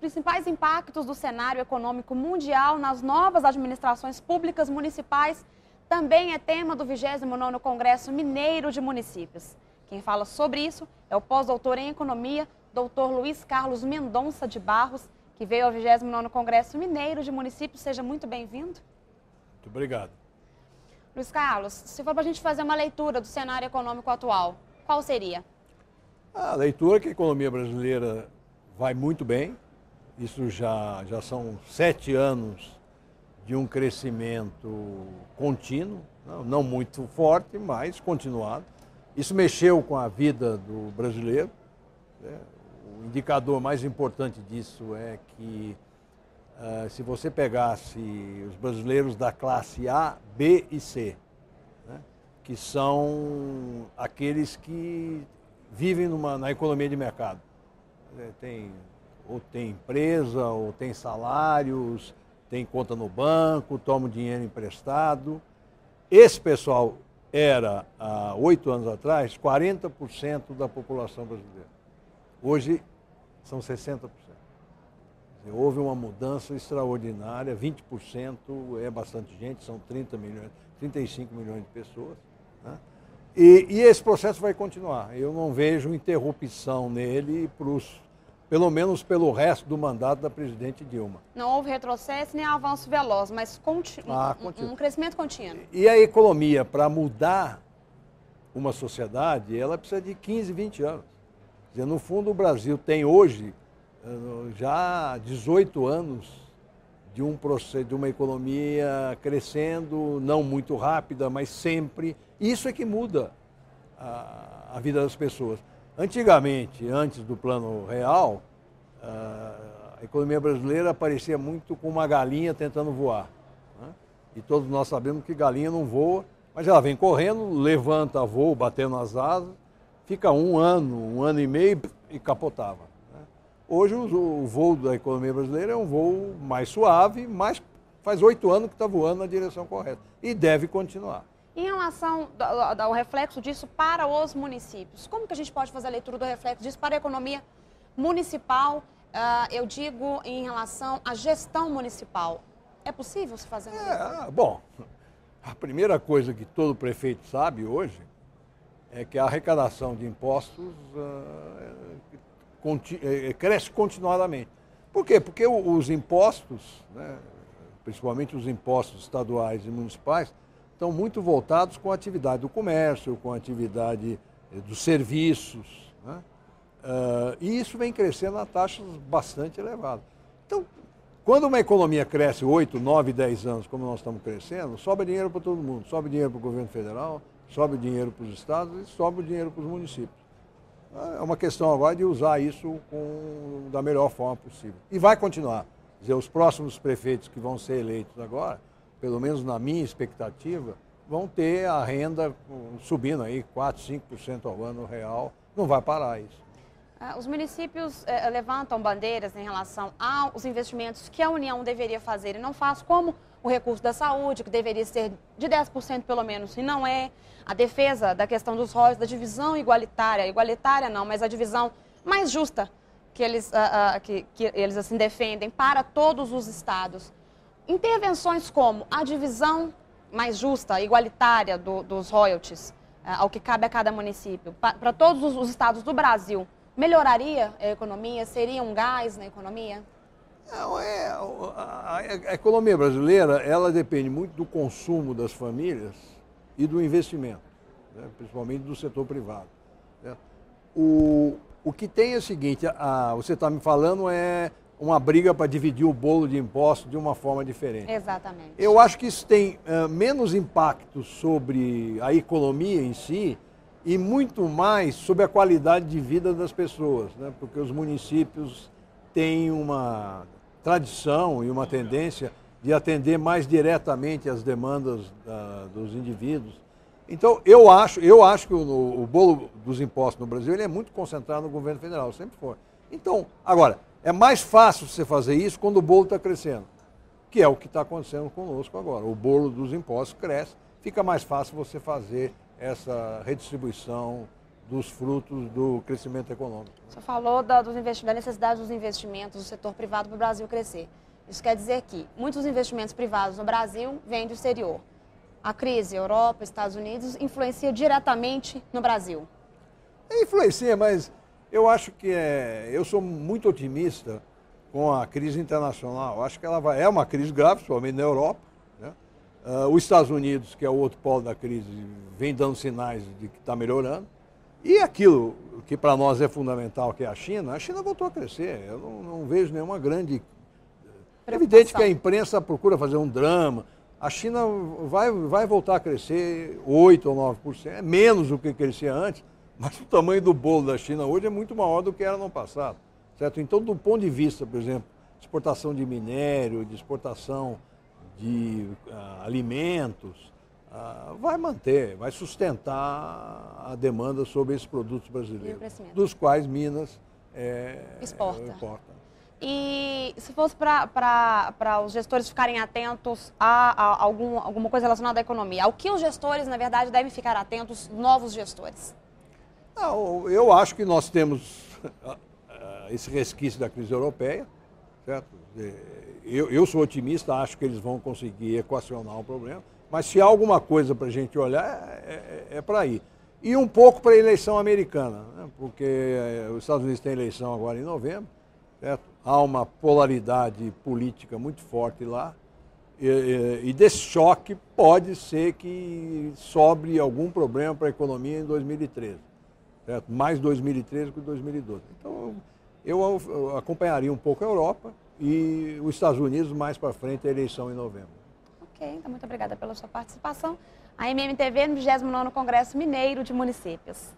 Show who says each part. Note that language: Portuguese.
Speaker 1: principais impactos do cenário econômico mundial nas novas administrações públicas municipais também é tema do 29º Congresso Mineiro de Municípios. Quem fala sobre isso é o pós-doutor em Economia, doutor Luiz Carlos Mendonça de Barros, que veio ao 29º Congresso Mineiro de Municípios. Seja muito bem-vindo.
Speaker 2: Muito obrigado.
Speaker 1: Luiz Carlos, se for para a gente fazer uma leitura do cenário econômico atual, qual seria?
Speaker 2: A leitura é que a economia brasileira vai muito bem. Isso já são 7 anos de um crescimento contínuo, não muito forte, mas continuado. Isso mexeu com a vida do brasileiro. O indicador mais importante disso é que se você pegasse os brasileiros da classe A, B e C, né, que são aqueles que vivem na economia de mercado, ou tem empresa, ou tem salários, tem conta no banco, toma dinheiro emprestado. Esse pessoal era, há 8 anos atrás, 40% da população brasileira. Hoje são 60%. Houve uma mudança extraordinária, 20% é bastante gente, são 35 milhões de pessoas. Né? E esse processo vai continuar. Eu não vejo interrupção nele, pelo menos pelo resto do mandato da presidente Dilma.
Speaker 1: Não houve retrocesso nem avanço veloz, mas um crescimento contínuo.
Speaker 2: E a economia, para mudar uma sociedade, ela precisa de 15, 20 anos. Quer dizer, no fundo, o Brasil tem hoje já 18 anos de uma economia crescendo, não muito rápida, mas sempre. Isso é que muda a vida das pessoas. Antigamente, antes do Plano Real, a economia brasileira parecia muito com uma galinha tentando voar. Né? E todos nós sabemos que galinha não voa, mas ela vem correndo, levanta voo, batendo nas asas, fica um ano e meio e capotava. Né? Hoje o voo da economia brasileira é um voo mais suave, mas faz 8 anos que está voando na direção correta e deve continuar.
Speaker 1: Em relação ao reflexo disso para os municípios, como que a gente pode fazer a leitura do reflexo disso para a economia municipal? Eu digo em relação à gestão municipal. É possível se fazer uma leitura?
Speaker 2: Bom, a primeira coisa que todo prefeito sabe hoje é que a arrecadação de impostos cresce continuadamente. Por quê? Porque os impostos, né, principalmente os impostos estaduais e municipais, estão muito voltados com a atividade do comércio, com a atividade dos serviços. Né? E isso vem crescendo a taxas bastante elevadas. Então, quando uma economia cresce 8, 9, 10 anos, como nós estamos crescendo, sobra dinheiro para todo mundo. Sobra dinheiro para o governo federal, sobra dinheiro para os estados e sobra dinheiro para os municípios. É uma questão agora de usar isso da melhor forma possível. E vai continuar. Quer dizer, os próximos prefeitos que vão ser eleitos agora, pelo menos na minha expectativa, vão ter a renda subindo aí 4, 5% ao ano real. Não vai parar isso.
Speaker 1: Os municípios levantam bandeiras em relação aos investimentos que a União deveria fazer e não faz, como o recurso da saúde, que deveria ser de 10% pelo menos, e não é. A defesa da questão dos royalties, da divisão igualitária não, mas a divisão mais justa que eles assim defendem para todos os estados. Intervenções como a divisão mais justa, igualitária dos royalties, ao que cabe a cada município, para todos os estados do Brasil, melhoraria a economia? Seria um gás na economia?
Speaker 2: A economia brasileira, ela depende muito do consumo das famílias e do investimento, né, principalmente do setor privado. Né? O que tem é o seguinte, você está me falando uma briga para dividir o bolo de impostos de uma forma diferente.
Speaker 1: Exatamente.
Speaker 2: Eu acho que isso tem menos impacto sobre a economia em si e muito mais sobre a qualidade de vida das pessoas, né? Porque os municípios têm uma tradição e uma tendência de atender mais diretamente às demandas dos indivíduos. Então, eu acho que o bolo dos impostos no Brasil ele é muito concentrado no governo federal, sempre foi. Então, agora, é mais fácil você fazer isso quando o bolo está crescendo, que é o que está acontecendo conosco agora. O bolo dos impostos cresce, fica mais fácil você fazer essa redistribuição dos frutos do crescimento econômico.
Speaker 1: Você falou dos investimentos, da necessidade dos investimentos do setor privado para o Brasil crescer. Isso quer dizer que muitos investimentos privados no Brasil vêm do exterior. A crise, Europa, Estados Unidos, influencia diretamente no Brasil.
Speaker 2: Influencia, mas eu acho que eu sou muito otimista com a crise internacional. Eu acho que ela é uma crise grave, principalmente na Europa, né? Os Estados Unidos, que é o outro polo da crise, vem dando sinais de que está melhorando. E aquilo que para nós é fundamental, que é a China voltou a crescer. Eu não vejo nenhuma grande... É evidente que a imprensa procura fazer um drama. A China vai voltar a crescer 8% ou 9%, é menos do que crescia antes, mas o tamanho do bolo da China hoje é muito maior do que era no passado. Certo? Então, do ponto de vista, por exemplo, de exportação de minério, de exportação de alimentos, vai sustentar a demanda sobre esses produtos brasileiros, dos quais Minas exporta.
Speaker 1: E se fosse para os gestores ficarem atentos a alguma coisa relacionada à economia, ao que os gestores, na verdade, devem ficar atentos, novos gestores?
Speaker 2: Eu acho que nós temos esse resquício da crise europeia, certo? Eu sou otimista, acho que eles vão conseguir equacionar o problema, mas se há alguma coisa para a gente olhar, é para aí. E um pouco para a eleição americana, né? Porque os Estados Unidos têm eleição agora em novembro, certo? Há uma polaridade política muito forte lá, e desse choque pode ser que sobre algum problema para a economia em 2013, certo? Mais 2013 que 2012. Então, eu acompanharia um pouco a Europa e os Estados Unidos mais para frente, a eleição em novembro.
Speaker 1: Ok, então muito obrigada pela sua participação. A MMTV no 29º Congresso Mineiro de Municípios.